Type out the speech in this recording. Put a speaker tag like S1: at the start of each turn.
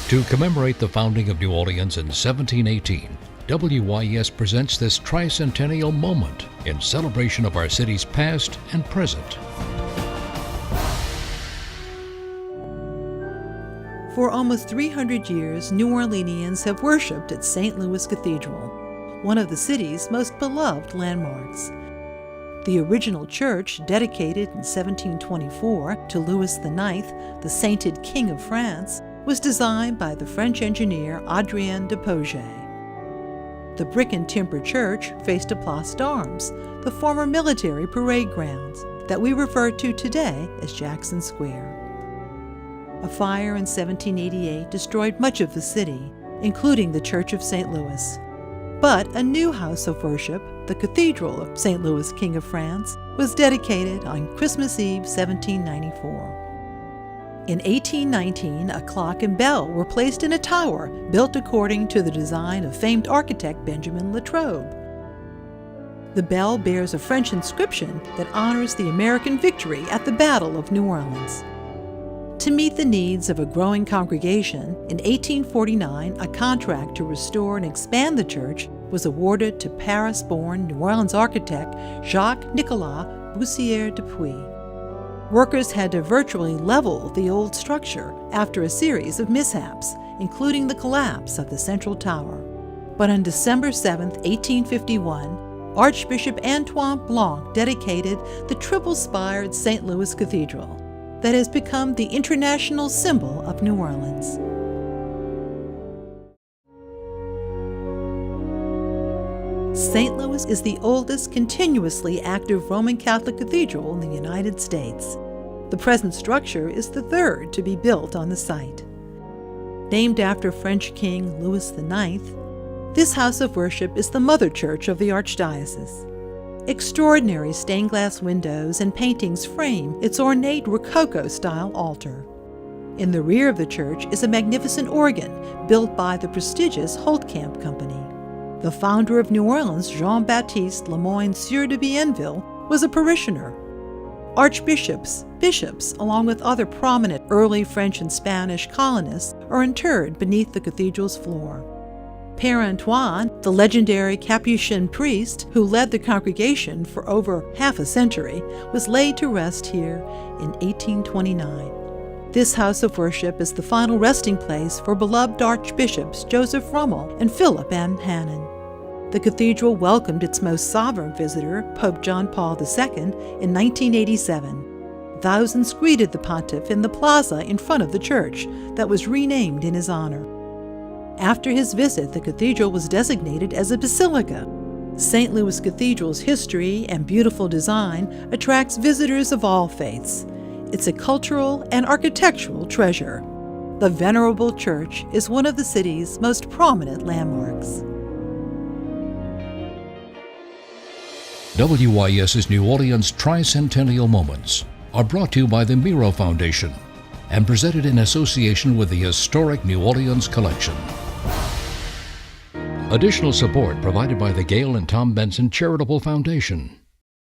S1: To commemorate the founding of New Orleans in 1718, WYES presents this tricentennial moment in celebration of our city's past and present.
S2: For almost 300 years, New Orleanians have worshipped at St. Louis Cathedral, one of the city's most beloved landmarks. The original church, dedicated in 1724 to Louis IX, the sainted King of France, was designed by the French engineer Adrien de Pouget. The brick and timber church faced a Place d'Armes, the former military parade grounds that we refer to today as Jackson Square. A fire in 1788 destroyed much of the city, including the Church of St. Louis. But a new house of worship, the Cathedral of St. Louis, King of France, was dedicated on Christmas Eve, 1794. In 1819, a clock and bell were placed in a tower built according to the design of famed architect Benjamin Latrobe. The bell bears a French inscription that honors the American victory at the Battle of New Orleans. To meet the needs of a growing congregation, in 1849, a contract to restore and expand the church was awarded to Paris-born New Orleans architect Jacques-Nicolas Bussière-Dupuis. Workers had to virtually level the old structure after a series of mishaps, including the collapse of the central tower. But on December 7, 1851, Archbishop Antoine Blanc dedicated the triple-spired St. Louis Cathedral that has become the international symbol of New Orleans. St. Louis is the oldest continuously active Roman Catholic Cathedral in the United States. The present structure is the third to be built on the site. Named after French King Louis IX, this house of worship is the mother church of the Archdiocese. Extraordinary stained glass windows and paintings frame its ornate Rococo-style altar. In the rear of the church is a magnificent organ built by the prestigious Holtkamp Company. The founder of New Orleans, Jean-Baptiste Lemoyne Sieur de Bienville, was a parishioner. Archbishops, bishops, along with other prominent early French and Spanish colonists, are interred beneath the cathedral's floor. Père Antoine, the legendary Capuchin priest who led the congregation for over half a century, was laid to rest here in 1829. This house of worship is the final resting place for beloved Archbishops Joseph Rummel and Philip M. Hannon. The cathedral welcomed its most sovereign visitor, Pope John Paul II, in 1987. Thousands greeted the pontiff in the plaza in front of the church that was renamed in his honor. After his visit, the cathedral was designated as a basilica. St. Louis Cathedral's history and beautiful design attracts visitors of all faiths. It's a cultural and architectural treasure. The venerable church is one of the city's most prominent landmarks.
S1: WYS's New Orleans Tricentennial Moments are brought to you by the Miro Foundation and presented in association with the historic New Orleans Collection. Additional support provided by the Gail and Tom Benson Charitable Foundation.